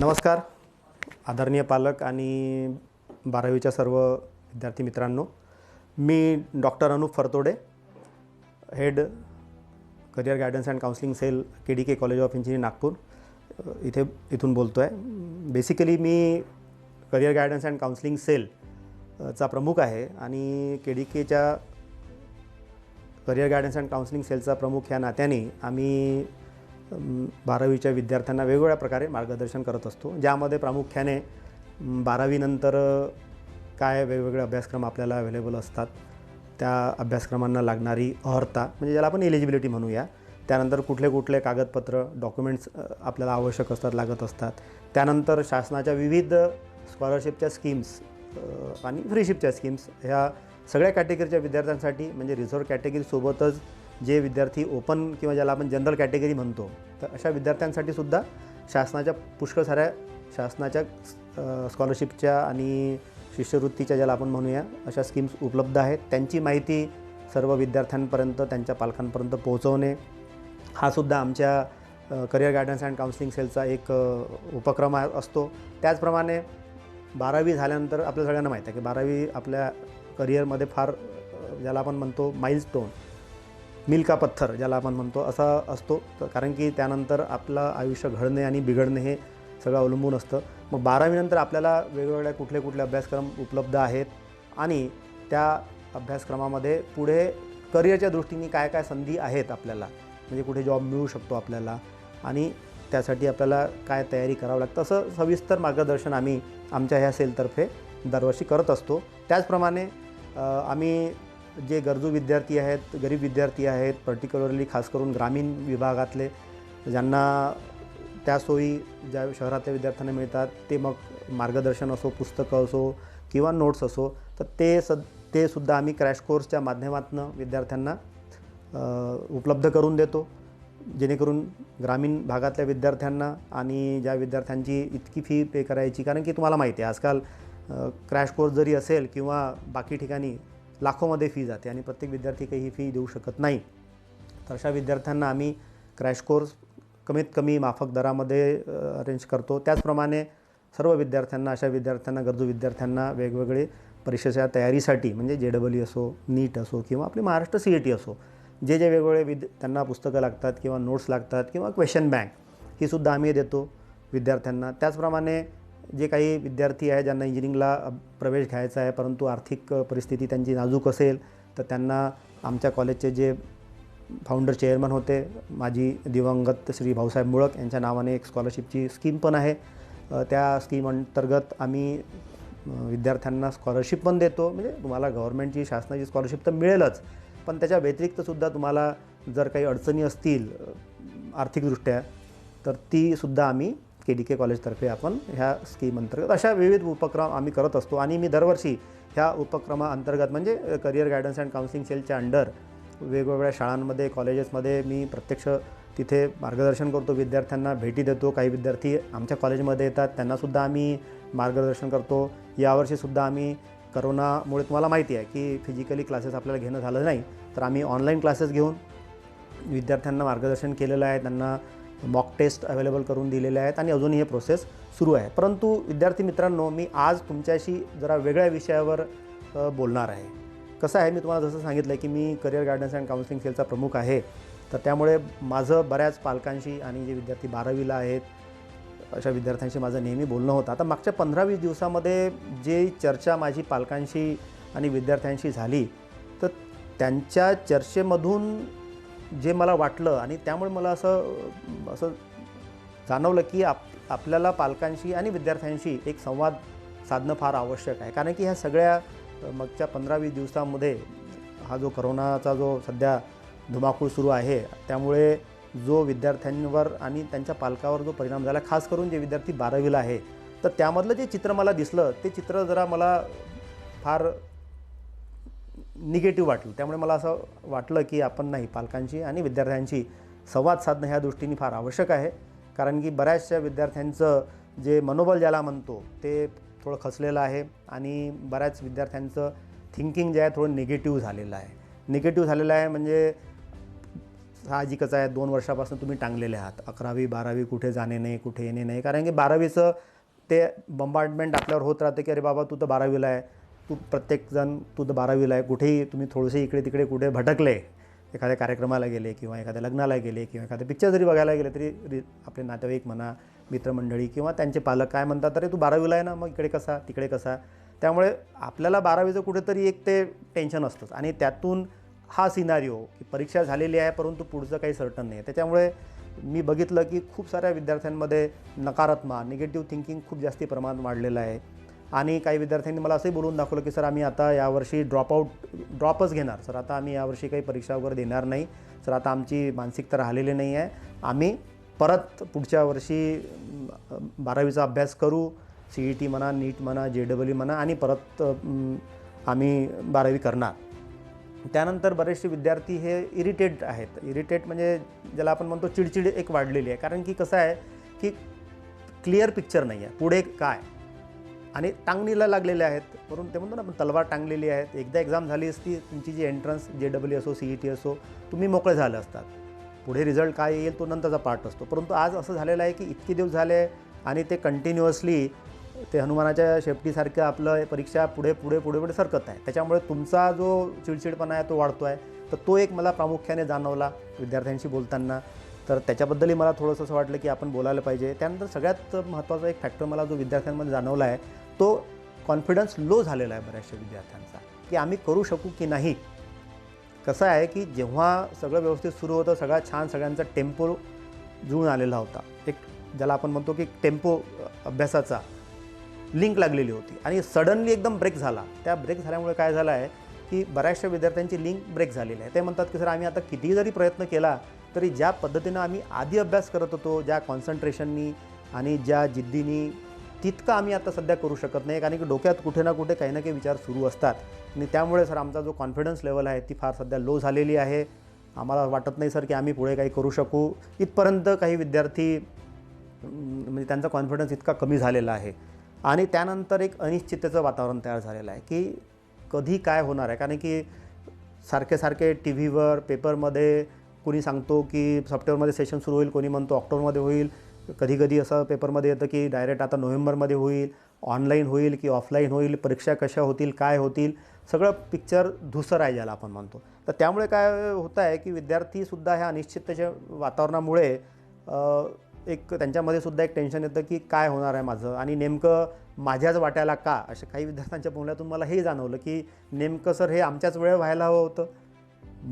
नमस्कार आदरणीय पालक आणि 12वीच्या सर्व विद्यार्थी मित्रांनो, मी doctor Anup Fartode, head career guidance and counselling cell KDK college of engineering Nagpur इथून बोलतो आहे। बेसिकली मी करियर गायडन्स अँड काउन्सिलिंग सेलचा प्रमुख आहे आणि KDKच्या करियर गायडन्स अँड काउन्सिलिंग सेलचा प्रमुख ह्या नात्याने आम्ही 12वीच्या विद्यार्थ्यांना वेगवेगळ्या प्रकारे मार्गदर्शन करत असतो, ज्यामध्ये प्रामुख्याने 12वी नंतर काय वेगवेगळे अभ्यासक्रम आपल्याला अवेलेबल असतात, त्या अभ्यासक्रमांना लागणारी अर्हता म्हणजे ज्याला आपण एलिजिबिलिटी म्हणूया, त्यानंतर कुठले कुठले कागदपत्र डॉक्युमेंट्स आपल्याला आवश्यक असतात लागत असतात, त्यानंतर शासनाच्या विविध स्कॉलरशिपच्या स्कीम्स आणि फ्रीशिपच्या स्कीम्स ह्या सगळ्या कॅटेगरीच्या विद्यार्थ्यांसाठी म्हणजे रिझर्व्ह कॅटेगरीसोबतच जे विद्यार्थी ओपन किंवा ज्याला आपण जनरल कॅटेगरी म्हणतो, तर अशा विद्यार्थ्यांसाठी सुद्धा शासनाच्या पुष्कळ साऱ्या शासनाच्या स्कॉलरशिपच्या आणि शिष्यवृत्तीच्या ज्याला आपण म्हणूया अशा स्कीम्स उपलब्ध आहेत। त्यांची माहिती सर्व विद्यार्थ्यांपर्यंत त्यांच्या पालकांपर्यंत पोहोचवणे हा सुद्धा आमच्या करियर गायडन्स अँड काउन्सिलिंग सेलचा एक उपक्रम असतो। त्याचप्रमाणे 12वी झाल्यानंतर आपल्या सगळ्यांना माहीत आहे की 12वी आपल्या करिअरमध्ये फार ज्याला आपण म्हणतो माइलस्टोन, मील का पत्थर ज्याला आपण म्हणतो असा असतो, तर कारण की त्यानंतर आपलं आयुष्य घडणे आणि बिघडणे हे सगळं अवलंबून असतं। मग 12वी नंतर आपल्याला वेगवेगळ्या कुठले कुठले अभ्यासक्रम उपलब्ध आहेत आणि त्या अभ्यासक्रमामध्ये पुढे करिअरच्या दृष्टीने काय काय संधी आहेत आपल्याला, म्हणजे कुठे जॉब मिळू शकतो आपल्याला आणि त्यासाठी आपल्याला काय तयारी करावं लागतं, असं सविस्तर मार्गदर्शन आम्ही आमच्या ह्या सेलतर्फे दरवर्षी करत असतो। त्याचप्रमाणे आम्ही जे गरजू विद्यार्थी आहेत, गरीब विद्यार्थी आहेत, पर्टिक्युलरली खास करून ग्रामीण विभागातले ज्यांना त्या सोयी ज्या शहरातल्या विद्यार्थ्यांना मिळतात, ते मग मार्गदर्शन असो, पुस्तकं असो किंवा नोट्स असो, तर ते सुद्धा आम्ही क्रॅश कोर्सच्या माध्यमातून विद्यार्थ्यांना उपलब्ध करून देतो, जेणेकरून ग्रामीण भागातल्या विद्यार्थ्यांना आणि ज्या विद्यार्थ्यांची इतकी फी पे करायची, कारण की तुम्हाला माहिती आहे आजकाल क्रॅश कोर्स जरी असेल किंवा बाकी ठिकाणी लाखोमध्ये फी जाते आणि प्रत्येक विद्यार्थी काही ही फी देऊ शकत नाही। तर अशा विद्यार्थ्यांना आम्ही क्रॅश कोर्स कमीत कमी माफक दरामध्ये अरेंज करतो। त्याचप्रमाणे सर्व विद्यार्थ्यांना, अशा विद्यार्थ्यांना, गरजू विद्यार्थ्यांना वेगवेगळे परीक्षेच्या तयारीसाठी म्हणजे JEE असो, नीट असो किंवा आपली महाराष्ट्र CET असो, जे वेगवेगळे त्यांना पुस्तकं लागतात किंवा नोट्स लागतात किंवा क्वेश्चन बँक ही सुद्धा आम्ही देतो विद्यार्थ्यांना। त्याचप्रमाणे जे काही विद्यार्थी आहे ज्यांना इंजिनिअरिंगला प्रवेश घ्यायचा आहे परंतु आर्थिक परिस्थिती त्यांची नाजूक असेल, तर त्यांना आमच्या कॉलेजचे जे फाउंडर चेअरमन होते माजी दिवंगत श्री भाऊसाहेब मुळक यांच्या नावाने एक स्कॉलरशिपची स्कीम पण आहे, त्या स्कीम अंतर्गत आम्ही विद्यार्थ्यांना स्कॉलरशिप पण देतो। म्हणजे तुम्हाला गव्हर्नमेंटची शासनाची स्कॉलरशिप तर मिळेलच, पण त्याच्या व्यतिरिक्तसुद्धा तुम्हाला जर काही अडचणी असतील आर्थिकदृष्ट्या, तर तीसुद्धा आम्ही KDK कॉलेजतर्फे आपण ह्या स्कीम अंतर्गत अशा विविध उपक्रम आम्ही करत असतो। आणि मी दरवर्षी ह्या उपक्रमाअंतर्गत म्हणजे करियर गायडन्स अँड काउन्सिलिंग सेलच्या अंडर वेगवेगळ्या शाळांमध्ये, कॉलेजेसमध्ये मी प्रत्यक्ष तिथे मार्गदर्शन करतो, विद्यार्थ्यांना भेटी देतो। काही विद्यार्थी आमच्या कॉलेजमध्ये येतात, त्यांनासुद्धा आम्ही मार्गदर्शन करतो। यावर्षीसुद्धा आम्ही करोनामुळे तुम्हाला माहिती आहे की फिजिकली क्लासेस आपल्याला घेणं झालं नाही, तर आम्ही ऑनलाईन क्लासेस घेऊन विद्यार्थ्यांना मार्गदर्शन केलेलं आहे, त्यांना मॉक टेस्ट अवेलेबल करून दिलेले आहेत आणि अजूनही हे प्रोसेस सुरू आहे। परंतु विद्यार्थी मित्रांनो, मी आज तुमच्याशी जरा वेगळ्या विषयावर बोलणार आहे। कसं आहे, मी तुम्हाला जसं सांगितलं की मी करियर गायडन्स अँड काउन्सिलिंग सेलचा प्रमुख आहे, तर त्यामुळे माझं बऱ्याच पालकांशी आणि जे विद्यार्थी 12वीला आहेत अशा विद्यार्थ्यांशी माझं नेहमी बोलणं होतं। आता मागच्या 15-20 दिवसामध्ये जे चर्चा माझी पालकांशी आणि विद्यार्थ्यांशी झाली, तर त्यांच्या चर्चेमधून जे मला वाटलं आणि त्यामुळे मला असं जाणवलं की आपल्याला पालकांशी आणि विद्यार्थ्यांशी एक संवाद साधणं फार आवश्यक आहे। कारण की ह्या सगळ्या मागच्या 15-20 दिवसांमध्ये हा जो करोनाचा जो सध्या धुमाकूळ सुरू आहे, त्यामुळे जो विद्यार्थ्यांवर आणि त्यांच्या पालकावर जो परिणाम झाला, खास करून जे विद्यार्थी 12वीला आहे, तर त्यामधलं जे चित्र मला दिसलं ते चित्र जरा मला फार निगेटिव्ह वाटलं। त्यामुळे मला असं वाटलं की आपण नाही, पालकांशी आणि विद्यार्थ्यांशी संवाद साधणं ह्या दृष्टीने फार आवश्यक आहे। कारण की बऱ्याचशा विद्यार्थ्यांचं जे मनोबल ज्याला म्हणतो ते थोडं खचलेलं आहे आणि बऱ्याच विद्यार्थ्यांचं थिंकिंग जे आहे थोडं निगेटिव्ह झालेलं आहे। म्हणजे साहजिकच आहे 2 वर्षापासून तुम्ही टांगलेले आहात. 11वी 12वी कुठे जाणे नाही, कुठे येणे नाही. कारण की 12वीचं ते बंबार्डमेंट आपल्यावर होत राहते की अरे बाबा तू तर 12वीला आहे, तू प्रत्येकजण तू तर 12वीला आहे. कुठेही तुम्ही थोडेसे इकडे तिकडे कुठे भटकले, एखाद्या कार्यक्रमाला गेले किंवा एखाद्या लग्नाला गेले किंवा एखाद्या पिक्चर जरी बघायला गेले तरी आपले नातेवाईक म्हणा, मित्रमंडळी किंवा त्यांचे पालक काय म्हणतात, अरे तू 12वीला आहे ना, मग इकडे कसा तिकडे कसा. त्यामुळे आपल्याला 12वीचं कुठेतरी एक ते टेन्शन असतंच आणि त्यातून हा सिनारिओ की परीक्षा झालेली आहे परंतु पुढचं काही सर्टन नाही आहे. त्याच्यामुळे मी बघितलं की खूप साऱ्या विद्यार्थ्यांमध्ये नकारात्मक निगेटिव्ह थिंकिंग खूप जास्ती प्रमाणात वाढलेलं आहे. आणि काही विद्यार्थ्यांनी मला असंही बोलून दाखवलं की सर आम्ही आता यावर्षी ड्रॉपच घेणार सर, आता आम्ही यावर्षी काही परीक्षा वगैरे देणार नाही सर, आता आमची मानसिकता राहिलेली नाही आहे, आम्ही परत पुढच्या वर्षी 12वीचा अभ्यास करू, CET म्हणा, नीट म्हणा, JEE म्हणा आणि परत आम्ही 12वी करणार. त्यानंतर बरेचसे विद्यार्थी हे इरिटेट आहेत. इरिटेट म्हणजे ज्याला आपण म्हणतो चिडचिड एक वाढलेली आहे. कारण की कसं आहे की क्लिअर पिक्चर नाही आहे पुढे काय, आणि टांगणीला लागलेले आहेत. परंतु ते म्हणतो ना आपण तलवार टांगलेली आहेत. एकदा एक्झाम झाली असती तुमची जी एंट्रन्स JEE असो CET असो, तुम्ही मोकळे झाले असतात. पुढे रिझल्ट काय येईल तो नंतरचा पार्ट असतो. परंतु आज असं झालेलं आहे की इतके दिवस झाले आणि ते कंटिन्युअसली ते हनुमानाच्या शेपटीसारखं आपलं परीक्षा पुढे पुढे पुढे पुढे सरकत आहे. त्याच्यामुळे तुमचा जो चिडचिडपणा आहे तो वाढतो आहे. तर तो एक मला प्रामुख्याने जाणवला विद्यार्थ्यांशी बोलताना. तर त्याच्याबद्दलही मला थोडंसं असं वाटलं की आपण बोलायला पाहिजे. त्यानंतर सगळ्यात महत्त्वाचा एक फॅक्टर मला जो विद्यार्थ्यांमध्ये जाणवला आहे तो कॉन्फिडन्स लो झालेला आहे बऱ्याचशा विद्यार्थ्यांचा, की आम्ही करू शकू की नाही. कसं आहे की जेव्हा सगळं व्यवस्थित सुरू होतं, सगळा छान सगळ्यांचा टेम्पो जुळून आलेला होता, एक ज्याला आपण म्हणतो की टेम्पो अभ्यासाचा लिंक लागलेली होती आणि सडनली एकदम ब्रेक झाला. त्या ब्रेक झाल्यामुळे काय झालं आहे की बऱ्याचशा विद्यार्थ्यांची लिंक ब्रेक झालेली आहे. ते म्हणतात की सर आम्ही आता कितीही जरी प्रयत्न केला तरी ज्या पद्धतीनं आम्ही आधी अभ्यास करत होतो, ज्या कॉन्सन्ट्रेशननी आणि ज्या जिद्दीनी, तितकं आम्ही आता सध्या करू शकत नाही. कारण की डोक्यात कुठे ना कुठे काही ना काही विचार सुरू असतात आणि त्यामुळे सर आमचा जो कॉन्फिडन्स लेवल आहे ती फार सध्या लो झालेली आहे. आम्हाला वाटत नाही सर की आम्ही पुढे काही करू शकू. इथपर्यंत काही विद्यार्थी म्हणजे त्यांचा कॉन्फिडन्स इतका कमी झालेला आहे. आणि त्यानंतर एक अनिश्चिततेचं वातावरण तयार झालेलं आहे की कधी काय होणार आहे. कारण की सारखे TV वर पेपरमध्ये कोणी सांगतो की सप्टेंबरमध्ये सेशन सुरू होईल, कोणी म्हणतो ऑक्टोबरमध्ये होईल, कधी असं पेपरमध्ये येतं की डायरेक्ट आता नोव्हेंबरमध्ये होईल, ऑनलाईन होईल की ऑफलाईन होईल, परीक्षा कशा होतील, काय होतील, सगळं पिक्चर धूसर आहे ज्याला आपण म्हणतो. तर त्यामुळे काय होतं आहे की विद्यार्थीसुद्धा ह्या अनिश्चिततेच्या वातावरणामुळे एक त्यांच्यामध्ये सुद्धा एक टेन्शन येतं की काय होणार आहे माझं आणि नेमकं माझ्याच वाट्याला का. अशा काही विद्यार्थ्यांच्या बोलण्यातून मला हे जाणवलं की नेमकं सर हे आमच्याच वेळ व्हायला हवं होतं.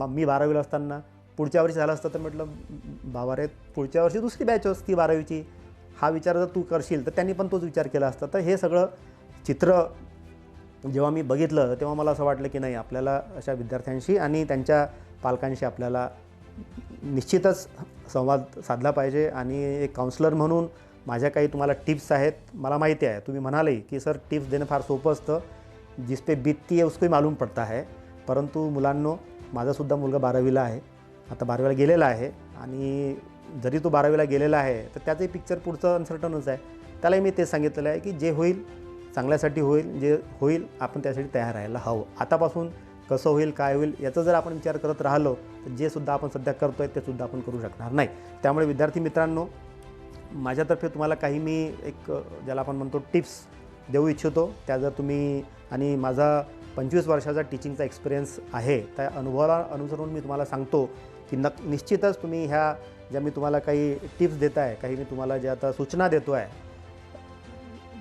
मी 12वीला असताना पुढच्या वर्षी झालं असतं तर म्हटलं बाबा रे, पुढच्या वर्षी दुसरी बॅच असती 12वीची, हा विचार जर तू करशील तर त्यांनी पण तोच विचार केला असता. तर हे सगळं चित्र जेव्हा मी बघितलं तेव्हा मला असं वाटलं की नाही, आपल्याला अशा विद्यार्थ्यांशी आणि त्यांच्या पालकांशी आपल्याला निश्चितच संवाद साधला पाहिजे. आणि एक काउन्सलर म्हणून माझ्या काही तुम्हाला टिप्स आहेत. मला माहिती आहे तुम्ही म्हणाले की सर टिप्स देणं फार सोपं असतं, जिस पे बीतती है उसको मालूम पडता है. परंतु मुलांनो, माझासुद्धा मुलगा 12वीला आहे, आता 12वीला गेलेला आहे आणि जरी तो 12वीला गेलेला आहे तर त्याचंही पिक्चर पुढचं अनसर्टनच आहे. त्यालाही मी तेच सांगितलेलं आहे की जे होईल चांगल्यासाठी होईल, जे होईल आपण त्यासाठी तयार राहायला हवं. आतापासून कसं होईल काय होईल याचा जर आपण विचार करत राहिलो तर जे सुद्धा आपण सध्या करतो आहे ते सुद्धा आपण करू शकणार नाही. त्यामुळे विद्यार्थी मित्रांनो, माझ्यातर्फे तुम्हाला काही मी एक ज्याला आपण म्हणतो टिप्स देऊ इच्छितो. त्या जर तुम्ही, आणि माझा 25 वर्षाचा टीचिंगचा एक्सपिरियन्स आहे, त्या अनुभवाला अनुसरून मी तुम्हाला सांगतो की निश्चितच तुम्ही ह्या ज्या मी तुम्हाला काही टिप्स देत आहे, काही मी तुम्हाला ज्या आता सूचना देतो आहे,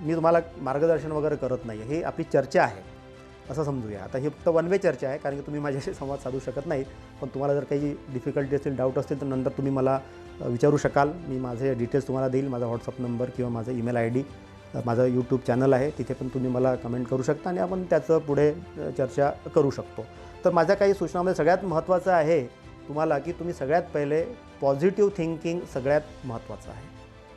मी तुम्हाला मार्गदर्शन वगैरे करत नाही, ही आपली चर्चा आहे असं समजूया. आता ही फक्त वन वे चर्चा आहे, कारण की तुम्ही माझ्याशी संवाद साधू शकत नाही. पण तुम्हाला जर काही डिफिकल्टी असतील, डाऊट असतील तर नंतर तुम्ही मला विचारू शकाल. मी माझे डिटेल्स तुम्हाला देईल, माझा व्हॉट्सअप नंबर किंवा माझा ईमेल ID, माझं यूट्यूब चॅनल आहे, तिथे पण तुम्ही मला कमेंट करू शकता आणि आपण त्याचं पुढे चर्चा करू शकतो. तर माझ्या काही सूचनामध्ये सगळ्यात महत्त्वाचं आहे तुम्हाला की तुम्ही सगळ्यात पहिले पॉझिटिव्ह थिंकिंग सगळ्यात महत्त्वाचं आहे.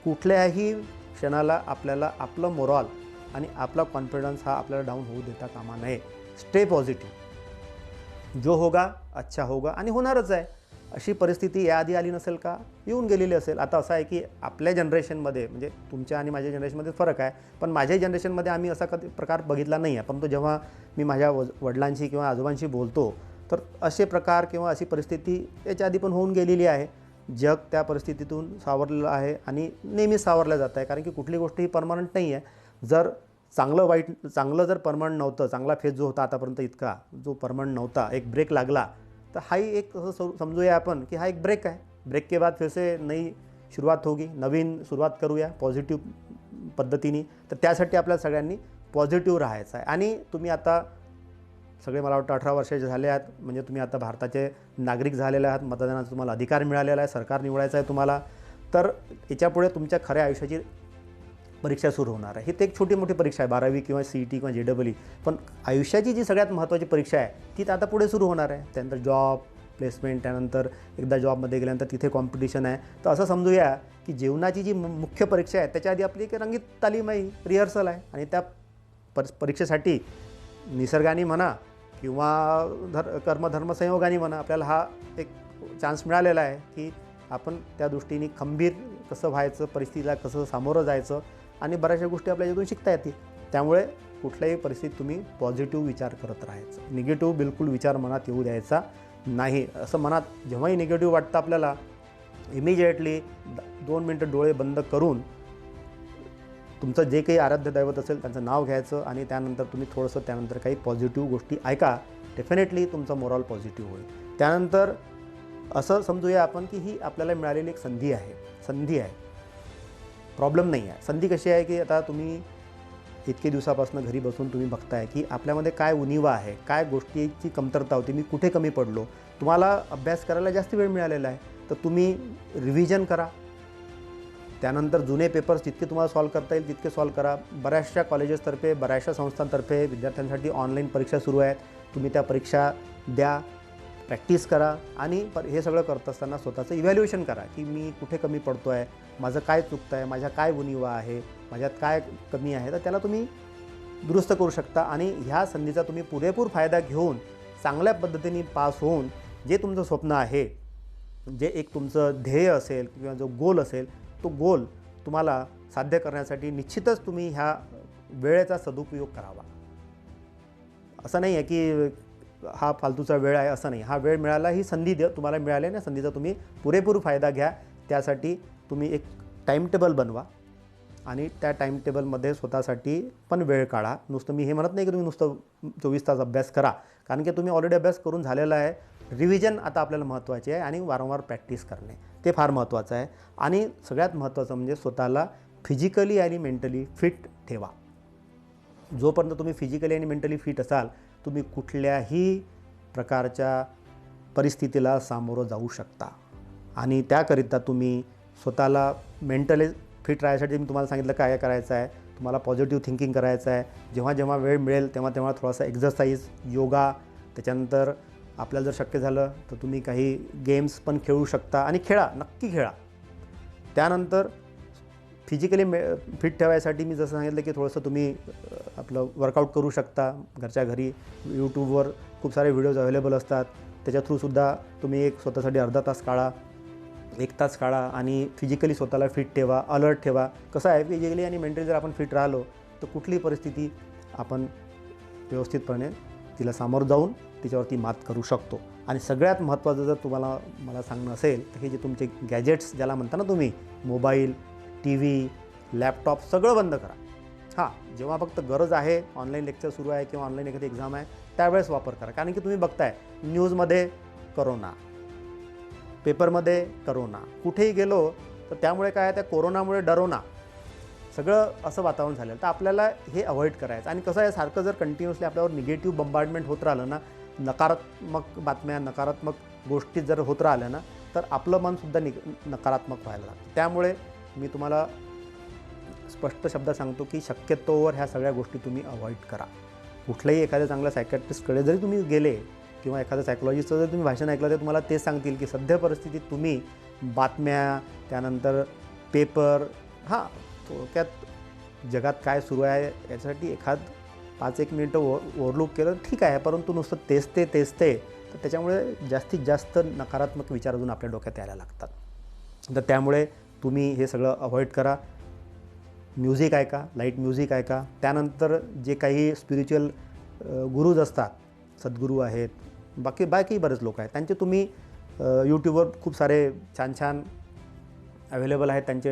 कुठल्याही क्षणाला आपल्याला आपलं मोरल आणि आपला कॉन्फिडन्स हा आपल्याला डाऊन होऊ देता कामा नये. स्टे पॉझिटिव्ह, जो होगा अच्छा होगा, आणि होणारच आहे. अशी परिस्थिती याआधी आली नसेल का, येऊन गेलेली असेल. आता असं आहे की आपल्या जनरेशनमध्ये, म्हणजे तुमच्या आणि माझ्या जनरेशनमध्ये फरक आहे, पण माझ्या जनरेशनमध्ये आम्ही असा कधी प्रकार बघितला नाही आहे. परंतु जेव्हा मी माझ्या वडिलांशी किंवा आजोबांशी बोलतो तर असे प्रकार किंवा अशी परिस्थिती याच्या आधी पण होऊन गेलेली आहे. जग त्या परिस्थितीतून सावरलेलं आहे आणि नेहमीच सावरलं जात आहे, कारण की कुठली गोष्ट ही परमनंट नाही आहे. जर चांगलं जर परमनंट नव्हतं, चांगला फेज जो होता आतापर्यंत इतका जो परमनंट नव्हता, एक ब्रेक लागला, तर हाही एक असं समजूया आपण की हा एक ब्रेक आहे. ब्रेक के बाद फिर से नई सुरुवात होगी, नवीन सुरुवात करूया पॉझिटिव्ह पद्धतीने. तर त्यासाठी आपल्या सगळ्यांनी पॉझिटिव्ह राहायचं आहे. आणि तुम्ही आता सगळे मला वाटतं 18 वर्षाचे झाले आहात, म्हणजे तुम्ही आता भारताचे नागरिक झालेले आहात, मतदानाचा तुम्हाला अधिकार मिळालेला आहे, सरकार निवडायचं आहे तुम्हाला. तर याच्यापुढे तुमच्या खऱ्या आयुष्याची परीक्षा सुरू होणार आहे. ही तर एक छोटी मोठी परीक्षा आहे, 12वी किंवा CET किंवा JEE, पण आयुष्याची जी सगळ्यात महत्त्वाची परीक्षा आहे ती तर आता पुढे सुरू होणार आहे. त्यानंतर जॉब, प्लेसमेंट, त्यानंतर एकदा जॉबमध्ये गेल्यानंतर तिथे कॉम्पिटिशन आहे. तर असं समजूया की जीवनाची जी मुख्य परीक्षा आहे त्याच्या आधी आपली एक रंगीत तालीम आहे, रिहर्सल आहे. आणि त्या परीक्षेसाठी निसर्गाने म्हणा किंवा कर्मधर्मसंयोगाने म्हणा आपल्याला हा एक चान्स मिळालेला आहे की आपण त्या दृष्टीने खंबीर कसं व्हायचं, परिस्थितीला कसं सामोरं जायचं, आणि बऱ्याचशा गोष्टी आपल्या यातून शिकता येतील. त्यामुळे कुठल्याही परिस्थितीत तुम्ही पॉझिटिव्ह विचार करत राहायचं, निगेटिव्ह बिलकुल विचार मनात येऊ द्यायचा नाही. असं मनात जेव्हाही निगेटिव्ह वाटतं आपल्याला, इमिजिएटली 2 मिनटं डोळे बंद करून तुमचं जे काही आराध्य दैवत असेल त्यांचं नाव घ्यायचं आणि त्यानंतर तुम्ही थोडंसं त्यानंतर काही पॉझिटिव्ह गोष्टी ऐका. डेफिनेटली तुमचा मोरल पॉझिटिव्ह होईल. त्यानंतर असं समजूया आपण की ही आपल्याला मिळालेली एक संधी आहे, प्रॉब्लेम नाही आहे. संधी कशी आहे की आता तुम्ही इतके दिवसापासून घरी बसून तुम्ही बघताय की आपल्यामध्ये काय उणिवा आहे, काय गोष्टीची कमतरता होती, मी कुठे कमी पडलो. तुम्हाला अभ्यास करायला जास्त वेळ मिळालेला आहे, तर तुम्ही रिव्हिजन करा. त्यानंतर जुने पेपर्स जितके तुम्हाला सॉल्व करता येईल तितके सॉल्व करा. बऱ्याचशा कॉलेजेसतर्फे, बऱ्याचशा संस्थांतर्फे विद्यार्थ्यांसाठी ऑनलाईन परीक्षा सुरू आहेत. तुम्ही त्या परीक्षा द्या, प्रॅक्टिस करा आणि हे सगळं करत असताना स्वतःचं इव्हॅल्युएशन करा की मी कुठे कमी पडतो आहे, माझं काय चुकतं आहे, माझ्या काय उणिवा आहे, माझ्यात काय कमी आहे, तर त्याला तुम्ही दुरुस्त करू शकता. आणि ह्या संधीचा तुम्ही पुरेपूर फायदा घेऊन चांगल्या पद्धतीने पास होऊन जे तुमचं स्वप्न आहे, जे एक तुमचं ध्येय असेल किंवा जो गोल असेल, तो गोल तुम्हाला साध्य करण्यासाठी निश्चितच तुम्ही ह्या वेळेचा सदुपयोग करावा. असं नाही आहे की हा फालतूचा वेळ आहे, असं नाही. हा वेळ मिळाला, ही संधी तुम्हाला मिळाली ना, संधीचा तुम्ही पुरेपूर फायदा घ्या. त्यासाठी तुम्ही एक टाईम टेबल बनवा आणि त्या टाईम टेबलमध्ये स्वतःसाठी पण वेळ काढा. नुसतं मी हे म्हणत नाही की तुम्ही नुसतं 24 तास अभ्यास करा, कारण की तुम्ही ऑलरेडी अभ्यास करून झालेला आहे. रिव्हिजन आता आपल्याला महत्त्वाची आहे आणि वारंवार प्रॅक्टिस करणे ते फार महत्त्वाचं आहे. आणि सगळ्यात महत्त्वाचं म्हणजे स्वतःला फिजिकली आणि मेंटली फिट ठेवा. जोपर्यंत तुम्ही फिजिकली आणि मेंटली फिट असाल, तुम्ही कुठल्याही प्रकारच्या परिस्थितीला सामोरं जाऊ शकता. आणि त्याकरिता तुम्ही स्वतःला मेंटली फिट राहण्यासाठी मी तुम्हाला सांगितलं काय करायचं आहे. तुम्हाला पॉझिटिव्ह थिंकिंग करायचं आहे. जेव्हा जेव्हा वेळ मिळेल तेव्हा तेव्हा थोडासा एक्झरसाईज, योगा, त्याच्यानंतर आपल्याला जर शक्य झालं तर तुम्ही काही गेम्स पण खेळू शकता आणि खेळा, नक्की खेळा. त्यानंतर फिजिकली फिट ठेवायसाठी मी जसं सांगितलं की थोडंसं तुम्ही आपलं वर्कआउट करू शकता घरच्या घरी. यूट्यूबवर खूप सारे व्हिडिओज अवेलेबल असतात, त्याच्या थ्रूसुद्धा तुम्ही एक स्वतःसाठी अर्धा तास काढा, 1 तास काढा आणि फिजिकली स्वतःला फिट ठेवा, अलर्ट ठेवा. कसं आहे, फिजिकली आणि मेंटली जर आपण फिट राहिलो तर कुठलीही परिस्थिती आपण व्यवस्थितपणे तिला सामोरं जाऊन तिच्यावरती मात करू शकतो. आणि सगळ्यात महत्त्वाचं जर तुम्हाला मला सांगणं असेल तर हे जे तुमचे गॅजेट्स ज्याला म्हणता ना तुम्ही, मोबाईल, TV, लॅपटॉप सगळं बंद करा. हां, जेव्हा फक्त गरज आहे, ऑनलाईन लेक्चर सुरू आहे किंवा ऑनलाईन एखादी एक्झाम आहे, त्यावेळेस वापर करा. कारण की तुम्ही बघताय न्यूजमध्ये करोना, पेपरमध्ये करोना, कुठेही गेलो तर त्यामुळे काय आहे, त्या कोरोनामुळे डरोना, सगळं असं वातावरण झालं. तर आपल्याला हे अवॉइड करायचं. आणि कसं आहे, सारखं जर कंटिन्युअसली आपल्यावर निगेटिव्ह बंबार्डमेंट होत राहिलं ना, नकारात्मक बातम्या, नकारात्मक गोष्टी जर होत राहिल्या ना, तर आपलं मनसुद्धा नकारात्मक व्हायला लागतं. त्यामुळे मी तुम्हाला स्पष्ट शब्दात सांगतो की शक्यतोवर ह्या सगळ्या गोष्टी तुम्ही अवॉइड करा. कुठल्याही एखाद्या चांगल्या सायकॅट्रिस्टकडे जरी तुम्ही गेले किंवा एखाद्या सायकोलॉजिस्टचं जर तुम्ही भाषण ऐकलं तर तुम्हाला तेच सांगतील की सध्या परिस्थितीत तुम्ही बातम्या, त्यानंतर पेपर, थोडक्यात जगात काय सुरू आहे याच्यासाठी 5-1 मिनिटं ओव्हरलूक केलं ठीक आहे, परंतु नुसतं तेच ते तर त्याच्यामुळे जास्तीत जास्त नकारात्मक विचार अजून आपल्या डोक्यात यायला लागतात. तर त्यामुळे तुम्ही हे सगळं अवॉइड करा. म्युझिक ऐका, लाईट म्युझिक ऐका. त्यानंतर जे काही स्पिरिच्युअल गुरुज असतात, सद्गुरू आहेत, बाकी बरेच लोक आहेत, त्यांचे तुम्ही यूट्यूबवर खूप सारे छान छान अवेलेबल आहेत त्यांचे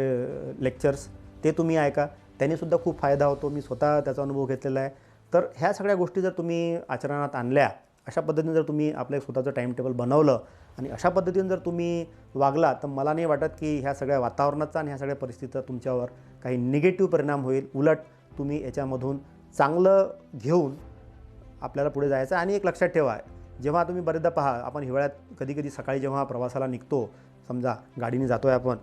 लेक्चर्स, ते तुम्ही ऐका, त्यांनीसुद्धा खूप फायदा होतो. मी स्वतः त्याचा अनुभव घेतलेला आहे. तर ह्या सगळ्या गोष्टी जर तुम्ही आचरणात आणल्या, अशा पद्धतीने जर तुम्ही आपलं स्वतःचं टाईम टेबल बनवलं आणि अशा पद्धतीने जर तुम्ही वागला, तर मला नाही वाटत की ह्या सगळ्या वातावरणाचा आणि ह्या सगळ्या परिस्थितीचा तुमच्यावर काही निगेटिव्ह परिणाम होईल. उलट तुम्ही याच्यामधून चांगलं घेऊन आपल्याला पुढे जायचं. आणि एक लक्षात ठेवा, जेव्हा तुम्ही बरेचदा पहा, आपण हिवाळ्यात कधी सकाळी जेव्हा प्रवासाला निघतो, समजा गाडीने जातो आहे आपण,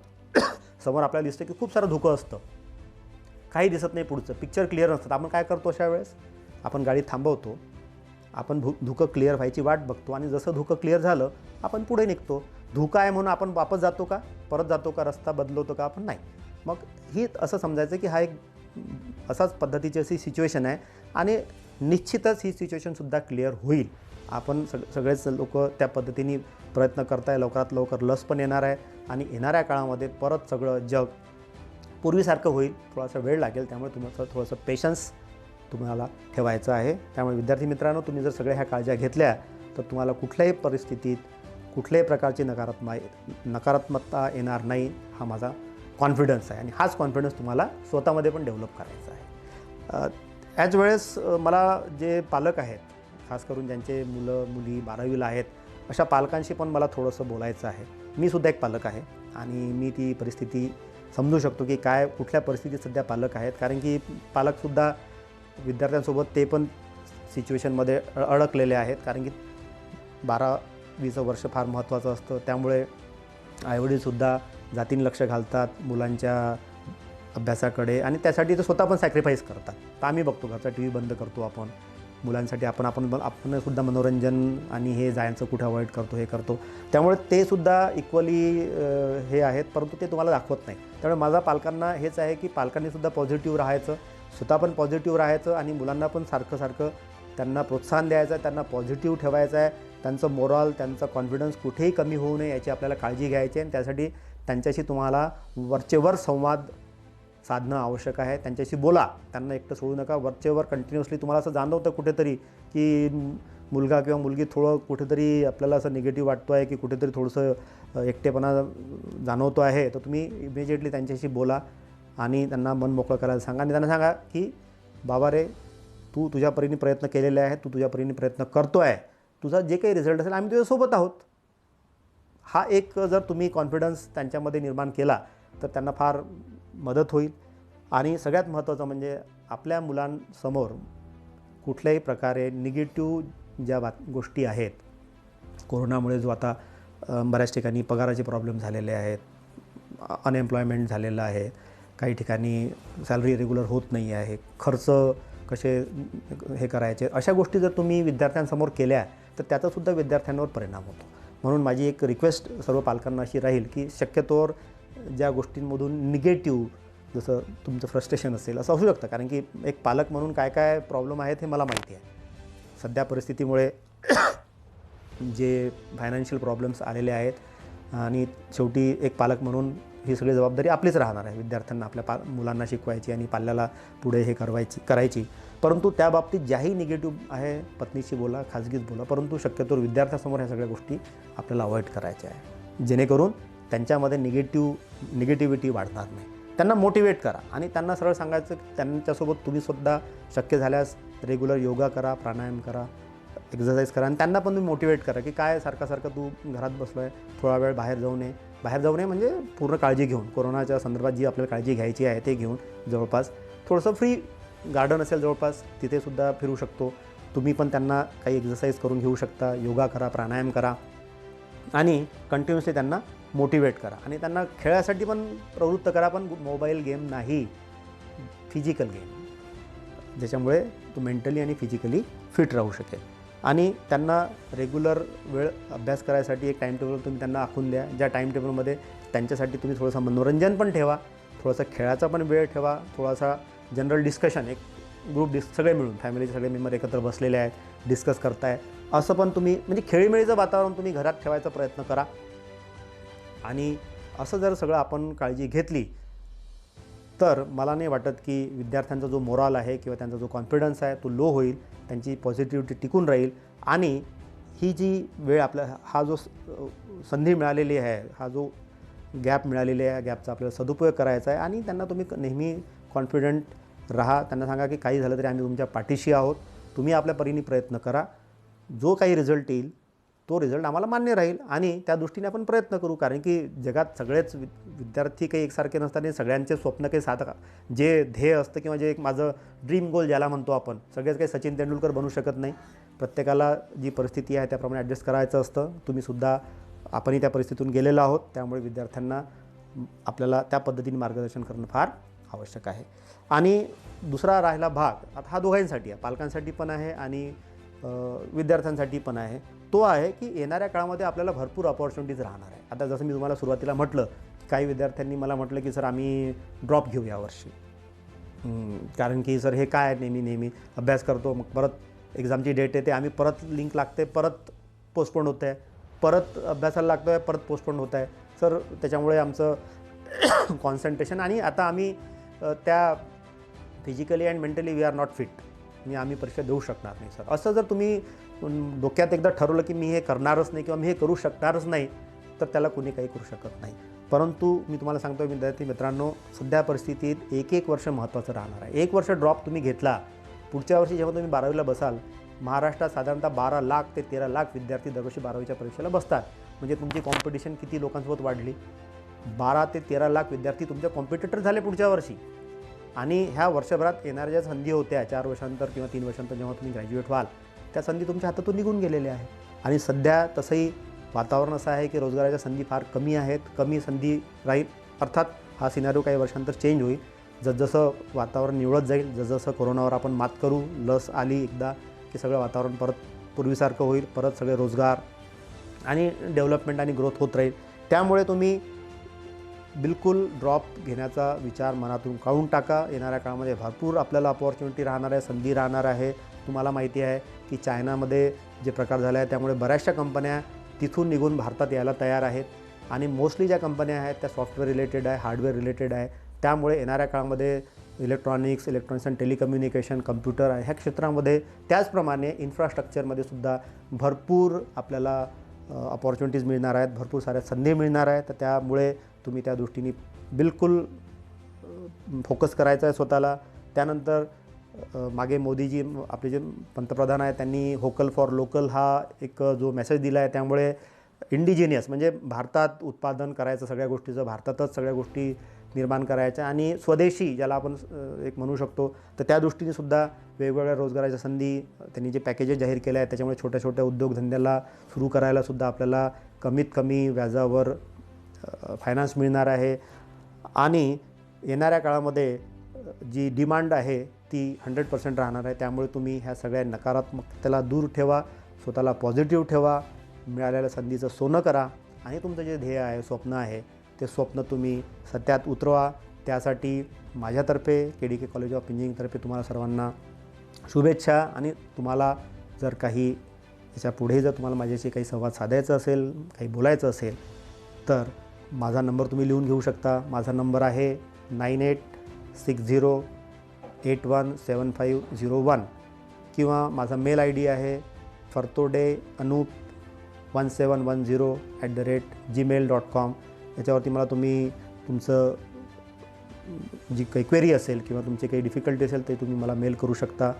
समोर आपल्याला दिसतं की खूप सारं धुकं असतं, काही दिसत नाही, पुढचं पिक्चर क्लिअर नसतं. आपण काय करतो अशा वेळेस? आपण गाडी थांबवतो, आपण धुकं क्लिअर व्हायची वाट बघतो आणि जसं धुकं क्लिअर झालं आपण पुढे निघतो. धुकं आहे म्हणून आपण वापस जातो का, परत जातो का, रस्ता बदलवतो का? आपण नाही. मग ही असं समजायचं की हा एक असाच पद्धतीची अशी सिच्युएशन आहे आणि निश्चितच ही सिच्युएशनसुद्धा क्लिअर होईल. आपण सगळेच लोक त्या पद्धतीने प्रयत्न करताय. लवकरात लवकर लस पण येणार आहे आणि येणाऱ्या काळामध्ये परत सगळं जग पूर्वीसारखं होईल. थोडासा वेळ लागेल, त्यामुळे तुम्हाला थोडंसं पेशन्स तुम्हाला ठेवायचं आहे. त्यामुळे विद्यार्थी मित्रांनो, तुम्ही जर सगळ्या ह्या काळज्या घेतल्या तर तुम्हाला कुठल्याही परिस्थितीत कुठल्याही प्रकारची नकारात्मकता येणार नाही, हा माझा कॉन्फिडन्स आहे. आणि हाच कॉन्फिडन्स तुम्हाला स्वतःमध्ये पण डेव्हलप करायचा आहे. याच वेळेस मला जे पालक आहेत, खास करून ज्यांचे मुलं मुली 12वीला आहेत, अशा पालकांशी पण मला थोडंसं बोलायचं आहे. मी सुद्धा एक पालक आहे आणि मी ती परिस्थिती समजू शकतो की कुठल्या परिस्थितीत सध्या पालक आहेत. कारण की पालकसुद्धा विद्यार्थ्यांसोबत ते पण सिच्युएशनमध्ये अडकलेले आहेत. कारण की 12वीचं वर्ष फार महत्त्वाचं असतं, त्यामुळे आईवडीलसुद्धा जातीने लक्ष घालतात मुलांच्या अभ्यासाकडे आणि त्यासाठी ते स्वतः पण सॅक्रिफाईस करतात. तर आम्ही बघतो, घरचा टी व्ही बंद करतो आपण मुलांसाठी, आपणसुद्धा मनोरंजन आणि हे जायचं कुठं अवॉइड करतो, हे करतो. त्यामुळे ते सुद्धा इक्वली हे आहेत, परंतु ते तुम्हाला दाखवत नाही. त्यामुळे माझा पालकांना हेच आहे की पालकांनीसुद्धा पॉझिटिव्ह राहायचं, स्वतः पण पॉझिटिव्ह राहायचं आणि मुलांना पण सारखं त्यांना प्रोत्साहन द्यायचं आहे, त्यांना पॉझिटिव्ह ठेवायचं आहे. त्यांचं मोरल, त्यांचा कॉन्फिडन्स कुठेही कमी होऊ नये याची आपल्याला काळजी घ्यायची आहे. आणि त्यासाठी त्यांच्याशी तुम्हाला वरचेवर संवाद साधणं आवश्यक आहे. त्यांच्याशी बोला, त्यांना एकटं सोडू नका. वरचेवर कंटिन्युअसली तुम्हाला असं जाणवतं कुठेतरी की मुलगा किंवा मुलगी थोडं कुठेतरी आपल्याला असं निगेटिव्ह वाटतो आहे की कुठेतरी थोडंसं एकटेपणा जाणवतो आहे, तर तुम्ही इमिजिएटली त्यांच्याशी बोला आणि त्यांना मन मोकळं करायला सांगा. आणि त्यांना सांगा की बाबा रे, तू तुझ्या परीने प्रयत्न केलेले आहेत, तू तुझ्या परीने प्रयत्न करतो आहे, तुझा जे काही रिझल्ट असेल आम्ही तुझ्यासोबत आहोत. हा एक जर तुम्ही कॉन्फिडन्स त्यांच्यामध्ये निर्माण केला तर त्यांना फार मदत होईल. आणि सगळ्यात महत्त्वाचं म्हणजे आपल्या मुलांसमोर कुठल्याही प्रकारे निगेटिव्ह ज्या गोष्टी आहेत, कोरोनामुळे जो आता बऱ्याच ठिकाणी पगाराचे प्रॉब्लेम झालेले आहेत, अनएम्प्लॉयमेंट झालेलं आहे, काही ठिकाणी सॅलरी रेग्युलर होत नाही आहे, खर्च कसे हे करायचे, अशा गोष्टी जर तुम्ही विद्यार्थ्यांसमोर केल्या तर त्याचासुद्धा विद्यार्थ्यांवर परिणाम होतो. म्हणून माझी एक रिक्वेस्ट सर्व पालकांना अशी राहील की शक्यतोवर ज्या गोष्टींमधून निगेटिव्ह, जसं तुमचं फ्रस्ट्रेशन असेल, असं असू शकतं. कारण की एक पालक म्हणून काय प्रॉब्लेम आहेत हे मला माहिती आहे. सध्या परिस्थितीमुळे जे फायनान्शियल प्रॉब्लेम्स आलेले आहेत आणि शेवटी एक पालक म्हणून ही सगळी जबाबदारी आपलीच राहणार आहे. विद्यार्थ्यांना आपल्या मुलांना शिकवायची आणि पाल्याला पुढे हे करायची. परंतु त्या बाबतीत ज्याही निगेटिव्ह आहे, पत्नीशी बोला, खाजगीत बोला, परंतु शक्यतोवर विद्यार्थ्यासमोर ह्या सगळ्या गोष्टी आपल्याला अवॉइड करायच्या आहे, जेणेकरून त्यांच्यामध्ये निगेटिव्हिटी वाढणार नाही. त्यांना मोटिवेट करा आणि त्यांना सरळ सांगायचं की त्यांच्यासोबत तुम्हीसुद्धा शक्य झाल्यास रेग्युलर योगा करा, प्राणायाम करा, एक्सरसाइज करा. आणि त्यांना पण तुम्ही मोटिवेट करा की काय सारखं तू घरात बसलो आहे, थोडा वेळ बाहेर जाऊ नये म्हणजे पूर्ण काळजी घेऊन, कोरोनाच्या संदर्भात जी आपल्याला काळजी घ्यायची आहे ते घेऊन जवळपास थोडंसं फ्री गार्डन असेल जवळपास, तिथेसुद्धा फिरू शकतो. तुम्ही पण त्यांना काही एक्सरसाइज करून घेऊ शकता, योगा करा, प्राणायाम करा आणि कंटिन्युअसली त्यांना मोटिवेट करा. आणि त्यांना खेळासाठी पण प्रवृत्त करा, पण मोबाईल गेम नाही, फिजिकल गेम, ज्याच्यामुळे तो मेंटली आणि फिजिकली फिट राहू शकेल. आणि त्यांना रेग्युलर वेळ अभ्यास करायसाठी एक टाईम टेबल तुम्ही त्यांना आखून द्या. ज्या टाईम टेबलमध्ये त्यांच्यासाठी तुम्ही थोडंसं मनोरंजन पण ठेवा, थोडासा खेळाचा पण वेळ ठेवा, थोडासा जनरल डिस्कशन, एक ग्रुप सगळे मिळून फॅमिलीचे सगळे मेंबर एकत्र बसलेले आहेत, डिस्कस करताय, असं पण तुम्ही म्हणजे खेळीमेळीचं वातावरण तुम्ही घरात ठेवायचा प्रयत्न करा. आणि असं जर सगळं आपण काळजी घेतली तर मला नाही वाटत की विद्यार्थ्यांचा जो मोराल आहे किंवा त्यांचा जो कॉन्फिडन्स आहे तो लो होईल, त्यांची पॉझिटिव्हिटी टिकून राहील. आणि ही जी वेळ आपल्या हा जो संधी मिळालेली आहे, हा जो गॅप मिळालेली आहे, गॅपचा आपल्याला सदुपयोग करायचा आहे आणि त्यांना तुम्ही नेहमी कॉन्फिडंट राहा. त्यांना सांगा की काही झालं तरी आम्ही तुमच्या पाठीशी आहोत, तुम्ही आपल्या परीने प्रयत्न करा, जो काही रिझल्ट येईल तो रिझल्ट आम्हाला मान्य राहील आणि त्या दृष्टीने आपण प्रयत्न करू. कारण की जगात सगळेच विद्यार्थी काही एकसारखे नसतात आणि सगळ्यांचे स्वप्न काही जे ध्येय असतं किंवा जे एक माझं ड्रीम गोल ज्याला म्हणतो आपण, सगळेच काही सचिन तेंडुलकर बनू शकत नाही. प्रत्येकाला जी परिस्थिती आहे त्याप्रमाणे ॲडजस्ट करायचं असतं. तुम्हीसुद्धा आपणही त्या परिस्थितीतून गेलेलो आहोत, त्यामुळे विद्यार्थ्यांना आपल्याला त्या पद्धतीने मार्गदर्शन करणं फार आवश्यक आहे. आणि दुसरा राहिला भाग, आता हा दोघांसाठी आहे, पालकांसाठी पण आहे आणि विद्यार्थ्यांसाठी पण आहे. तो आहे की येणाऱ्या काळामध्ये आपल्याला भरपूर अपॉर्च्युनिटीज राहणार आहे. आता जसं मी तुम्हाला सुरुवातीला म्हटलं, काही विद्यार्थ्यांनी मला म्हटलं की सर आम्ही ड्रॉप घेऊ यावर्षी, कारण की सर हे काय नेहमी अभ्यास करतो, मग परत एक्झामची डेट येते, आम्ही परत लिंक लागते, परत पोस्टपोन होतं आहे, परत अभ्यासाला लागतो आहे, परत पोस्टपोन होत आहे सर, त्याच्यामुळे आमचं कॉन्सन्ट्रेशन आणि आता आम्ही त्या physically and mentally we are not fit, आम्ही परीक्षा देऊ शकणार नाही सर. असं जर तुम्ही डोक्यात एकदा ठरवलं की मी हे करणारच नाही किंवा मी हे करू शकणारच नाही, तर त्याला कोणी काही करू शकत नाही. परंतु मी तुम्हाला सांगतो विद्यार्थी मित्रांनो, सध्या परिस्थितीत एक वर्ष महत्त्वाचं राहणार आहे. 1 वर्ष ड्रॉप तुम्ही घेतला, पुढच्या वर्षी जेव्हा तुम्ही 12वीला बसाल, महाराष्ट्रात साधारणतः 12 लाख ते 13 लाख विद्यार्थी दरवर्षी 12वीच्या परीक्षेला बसतात. म्हणजे तुमची कॉम्पिटिशन किती लोकांसोबत वाढली, 12 ते 13 लाख विद्यार्थी तुमचे कॉम्पिटिटर झाले पुढच्या वर्षी. आणि ह्या वर्षभरात येणाऱ्या ज्या संधी होत्या 4 वर्षांतर किंवा 3 वर्षांतर जेव्हा तुम्ही ग्रॅज्युएट व्हाल, त्या संधी तुमच्या हातातून निघून गेलेल्या आहे. आणि सध्या तसंही वातावरण असं आहे की रोजगाराच्या संधी फार कमी आहेत, कमी संधी राहील. अर्थात हा सिनारिओ काही वर्षांतर चेंज होईल, जसजसं वातावरण निवळत जाईल, जसजसं कोरोनावर आपण मात करू, लस आली एकदा की सगळं वातावरण परत पूर्वीसारखं होईल, परत सगळे रोजगार आणि डेव्हलपमेंट आणि ग्रोथ होत राहील. त्यामुळे तुम्ही बिलकुल ड्रॉप घेण्याचा विचार मनातून काढून टाका. येणाऱ्या काळामध्ये भरपूर आपल्याला अपॉर्च्युनिटी राहणार आहे, संधी राहणार आहे. तुम्हाला माहिती आहे की चायनामध्ये जे प्रकार झाले आहे त्यामुळे बऱ्याचशा कंपन्या तिथून निघून भारतात यायला तयार आहेत आणि मोस्टली ज्या कंपन्या आहेत त्या सॉफ्टवेअर रिलेटेड आहे, हार्डवेअर रिलेटेड आहे. त्यामुळे येणाऱ्या काळामध्ये इलेक्ट्रॉनिक्स अँड टेलिकम्युनिकेशन, कम्प्युटर ह्या क्षेत्रामध्ये, त्याचप्रमाणे इन्फ्रास्ट्रक्चरमध्ये सुद्धा भरपूर आपल्याला अपॉर्च्युनिटीज मिळणार आहेत, भरपूर साऱ्या संधी मिळणार आहेत. तर त्यामुळे तुम्ही त्या दृष्टीने बिलकुल फोकस करायचा आहे स्वतःला. त्यानंतर मागे मोदीजी आपले जे पंतप्रधान आहेत त्यांनी व्होकल फॉर लोकल हा एक जो मेसेज दिला आहे, त्यामुळे इंडिजिनियस म्हणजे भारतात उत्पादन करायचं, सगळ्या गोष्टीचं भारतातच सगळ्या गोष्टी निर्माण करायच्या आणि स्वदेशी ज्याला आपण एक म्हणू शकतो, तर त्या दृष्टीने सुद्धा वेगवेगळ्या रोजगाराच्या संधी त्यांनी जे पॅकेजेस जाहीर केले आहेत त्याच्यामुळे छोट्या छोट्या उद्योगधंद्याला सुरू करायला सुद्धा आपल्याला कमीत कमी व्याजावर फायनान्स मिळणार आहे. आणि येणाऱ्या काळामध्ये जी डिमांड आहे ती 100% राहणार आहे. त्यामुळे तुम्ही ह्या सगळ्या नकारात्मकतेला दूर ठेवा, स्वतःला पॉझिटिव्ह ठेवा, मिळालेल्या संधीचं सोनं करा आणि तुमचं जे ध्येय आहे, स्वप्न आहे, ते स्वप्न तुम्ही सत्यात उतरवा. त्यासाठी माझ्यातर्फे KDK कॉलेज ऑफ इंजिनिअरिंगतर्फे तुम्हाला सर्वांना शुभेच्छा. आणि तुम्हाला जर काही याच्या पुढे जर तुम्हाला माझ्याशी काही संवाद साधायचा असेल, काही बोलायचं असेल, तर माझा नंबर तुम्ही लिहून घेऊ शकता. माझा नंबर आहे 9860817501 किंवा माझा मेल ID आहे fartodeanup1710@gmail.com. याच्यावरती मला तुम्ही तुमचं जी काही क्वेरी असेल किंवा तुमची काही डिफिकल्टी असेल ते तुम्ही मला मेल करू शकता.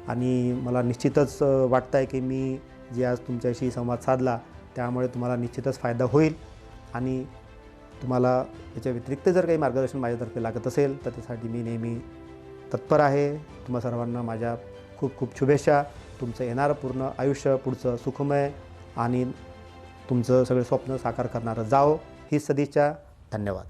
आणि मला निश्चितच वाटतं आहे की मी जे आज तुमच्याशी संवाद साधला त्यामुळे तुम्हाला निश्चितच फायदा होईल. आणि तुम्हाला याच्या व्यतिरिक्त जर काही मार्गदर्शन माझ्यातर्फे लागत असेल तर त्यासाठी मी नेहमी तत्पर आहे. तुम्हा सर्वांना माझ्या खूप खूप शुभेच्छा. तुमचं येणारं पूर्ण आयुष्य पुढचं सुखमय आणि तुमचं सगळे स्वप्न साकार करणारं जावो, ही सदिच्छा. धन्यवाद.